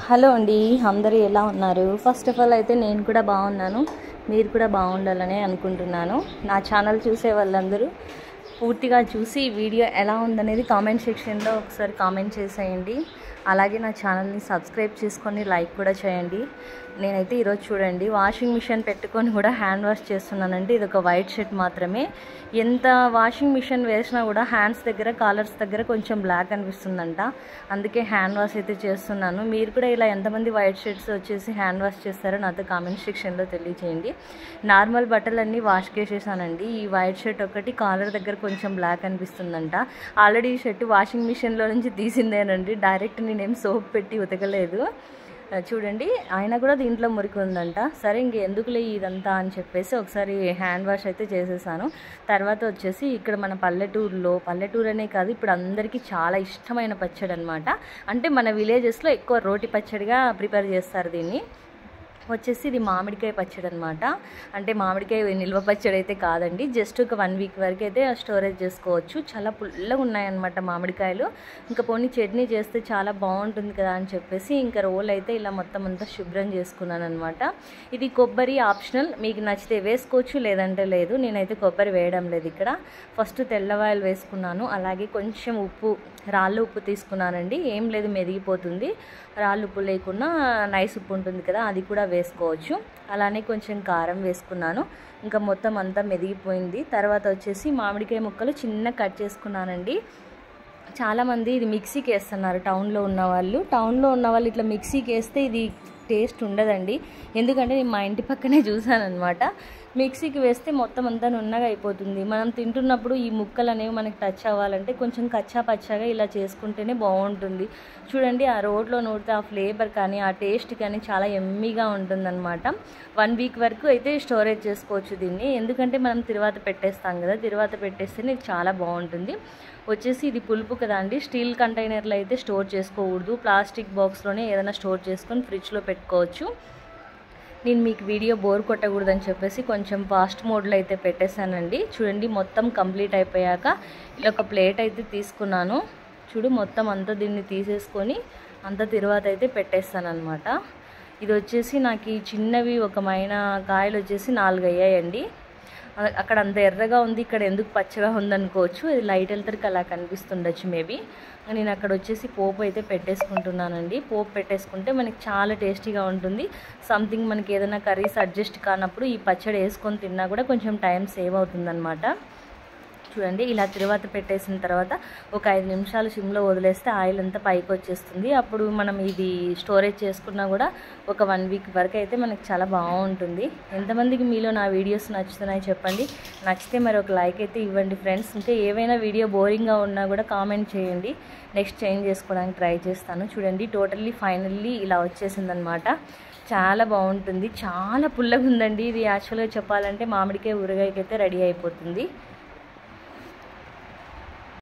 Hello అండి, అందరూ ఎలా ఉన్నారు? ఫస్ట్ ఆఫ్ ఆల్ అయితే నేను కూడా బాగున్నాను. మీరు కూడా బాగుండాలని అనుకుంటున్నాను. నా ఛానల్ చూసే వాళ్ళందరూ పూర్తిగా చూసి వీడియో ఎలా ఉందనేది కామెంట్ సెక్షన్లో ఒకసారి కామెంట్ చేసేయండి. అలాగే నా ఛానల్ని సబ్స్క్రైబ్ చేసుకొని లైక్ కూడా చేయండి. నేనైతే ఈరోజు చూడండి వాషింగ్ మిషన్ పెట్టుకొని కూడా హ్యాండ్ వాష్ చేస్తున్నానండి. ఇది ఒక వైట్ షర్ట్ మాత్రమే. ఎంత వాషింగ్ మిషన్ వేసినా కూడా హ్యాండ్స్ దగ్గర కాలర్స్ దగ్గర కొంచెం బ్లాక్ అనిపిస్తుందంట. అందుకే హ్యాండ్ వాష్ అయితే చేస్తున్నాను. మీరు కూడా ఇలా ఎంతమంది వైట్ షర్ట్స్ వచ్చేసి హ్యాండ్ వాష్ చేస్తారో నాతో కామెంట్ సెక్షన్లో తెలియచేయండి. నార్మల్ బట్టలన్నీ వాష్ చేసేసానండి. ఈ వైట్ షర్ట్ ఒకటి కాలర్ దగ్గర కొంచెం బ్లాక్ అనిపిస్తుందంట. ఆల్రెడీ ఈ షర్ట్ వాషింగ్ మిషన్లో నుంచి తీసిందేనండి. డైరెక్ట్ నేనేం సోప్ పెట్టి ఉతకలేదు. చూడండి, ఆయన కూడా దీంట్లో మురికి ఉందంట. సరే ఇంకెందుకులే ఇదంతా అని చెప్పేసి ఒకసారి హ్యాండ్ వాష్ అయితే చేసేసాను. తర్వాత వచ్చేసి ఇక్కడ మన పల్లెటూరు అనే కాదు, ఇప్పుడు అందరికీ చాలా ఇష్టమైన పచ్చడి అనమాట. అంటే మన విలేజెస్లో ఎక్కువ రోటి పచ్చడిగా ప్రిపేర్ చేస్తారు దీన్ని. వచ్చేసి ఇది మామిడికాయ పచ్చడి అనమాట. అంటే మామిడికాయ నిల్వ పచ్చడి అయితే కాదండి, జస్ట్ ఒక 1 వీక్ వరకు అయితే స్టోరేజ్ చేసుకోవచ్చు. చాలా పుల్లగా ఉన్నాయన్నమాట మామిడికాయలు. ఇంకా పోనీ చట్నీ చేస్తే చాలా బాగుంటుంది కదా అని చెప్పేసి ఇంకా రోల్ అయితే ఇలా మొత్తం అంతా శుభ్రం చేసుకున్నాను అనమాట. ఇది కొబ్బరి ఆప్షనల్, మీకు నచ్చితే వేసుకోవచ్చు, లేదంటే లేదు. నేనైతే కొబ్బరి వేయడం లేదు ఇక్కడ. ఫస్ట్ తెల్లవాయలు వేసుకున్నాను. అలాగే కొంచెం ఉప్పు, రాళ్ళు ఉప్పు తీసుకున్నానండి. ఏం లేదు, మెదిగిపోతుంది. రాళ్ళు ఉప్పు లేకుండా నైస్ ఉప్పు ఉంటుంది కదా, అది కూడా వేసుకోవచ్చు. అలానే కొంచెం కారం వేసుకున్నాను. ఇంకా మొత్తం అంతా మెదిగిపోయింది. తర్వాత వచ్చేసి మామిడికాయ ముక్కలు చిన్న కట్ చేసుకున్నానండి. చాలామంది ఇది మిక్సీకి వేస్తున్నారు. టౌన్లో ఉన్నవాళ్ళు ఇట్లా మిక్సీకి వేస్తే ఇది టేస్ట్ ఉండదండి. ఎందుకంటే నేను మా ఇంటి పక్కనే చూసానమాట. మిక్సీకి వేస్తే మొత్తం అంతా నున్నగా అయిపోతుంది. మనం తింటున్నప్పుడు ఈ ముక్కలు అనేవి మనకి టచ్ అవ్వాలంటే కొంచెం కచ్చా పచ్చాగా ఇలా చేసుకుంటేనే బాగుంటుంది. చూడండి, ఆ రోట్లో నూరితే ఆ ఫ్లేవర్ కానీ ఆ టేస్ట్ కానీ చాలా ఎమ్మీగా ఉంటుందన్నమాట. 1 వీక్ వరకు అయితే స్టోరేజ్ చేసుకోవచ్చు దీన్ని. ఎందుకంటే మనం తిరువాత పెట్టేస్తాం కదా, తిరువాత పెట్టేస్తేనే చాలా బాగుంటుంది. వచ్చేసి ఇది పులుపు కదా అండి. స్టీల్ కంటైనర్లో అయితే స్టోర్ చేసుకోకూడదు. ప్లాస్టిక్ బాక్స్లోనే ఏదైనా స్టోర్ చేసుకొని ఫ్రిడ్జ్లో పెట్టుకోవచ్చు. నేను మీకు వీడియో బోర్ కొట్టకూడదని చెప్పేసి కొంచెం ఫాస్ట్ మోడ్లో అయితే పెట్టేశానండి. చూడండి, మొత్తం కంప్లీట్ అయిపోయాక ఇలా ఒక ప్లేట్ అయితే తీసుకున్నాను. చూడు, మొత్తం అంతా దీన్ని తీసేసుకొని అంత తిరువాత అయితే పెట్టేస్తాను అనమాట. ఇది వచ్చేసి నాకు ఈ చిన్నవి ఒక కాయలు వచ్చేసి 4 అయ్యాయండి. అక్కడ అంత ఎర్రగా ఉంది, ఇక్కడ ఎందుకు పచ్చగా ఉందనుకోవచ్చు. ఇది లైట్ వెళ్తరికి అలా కనిపిస్తుండొచ్చు మేబీ. నేను అక్కడ వచ్చేసి పోపు అయితే పెట్టేసుకుంటున్నానండి. పోపు పెట్టేసుకుంటే మనకి చాలా టేస్టీగా ఉంటుంది. సంథింగ్ మనకి ఏదైనా కర్రీస్ అడ్జస్ట్ కానప్పుడు ఈ పచ్చడి వేసుకొని తిన్నా కూడా కొంచెం టైం సేవ్ అవుతుందన్నమాట. చూడండి, ఇలా తిరువాత పెట్టేసిన తర్వాత ఒక 5 నిమిషాలు సిమ్లో వదిలేస్తే ఆయిల్ అంతా పైకి వచ్చేస్తుంది. అప్పుడు మనం ఇది స్టోరేజ్ చేసుకున్నా కూడా ఒక 1 వీక్ వరకు అయితే మనకి చాలా బాగుంటుంది. ఎంతమందికి మీలో నా వీడియోస్ నచ్చుతున్నాయి చెప్పండి. నచ్చితే మరి ఒక లైక్ అయితే ఇవ్వండి ఫ్రెండ్స్. ఇంకా ఏవైనా వీడియో బోరింగ్గా ఉన్నా కూడా కామెంట్ చేయండి. నెక్స్ట్ చేంజ్ చేసుకోవడానికి ట్రై చేస్తాను. చూడండి, ఫైనల్లీ ఇలా వచ్చేసిందనమాట. చాలా బాగుంటుంది. చాలా పుల్లగా ఉందండి ఇది. యాక్చువల్గా చెప్పాలంటే మామిడికాయ ఊరగాయకి అయితే రెడీ అయిపోతుంది.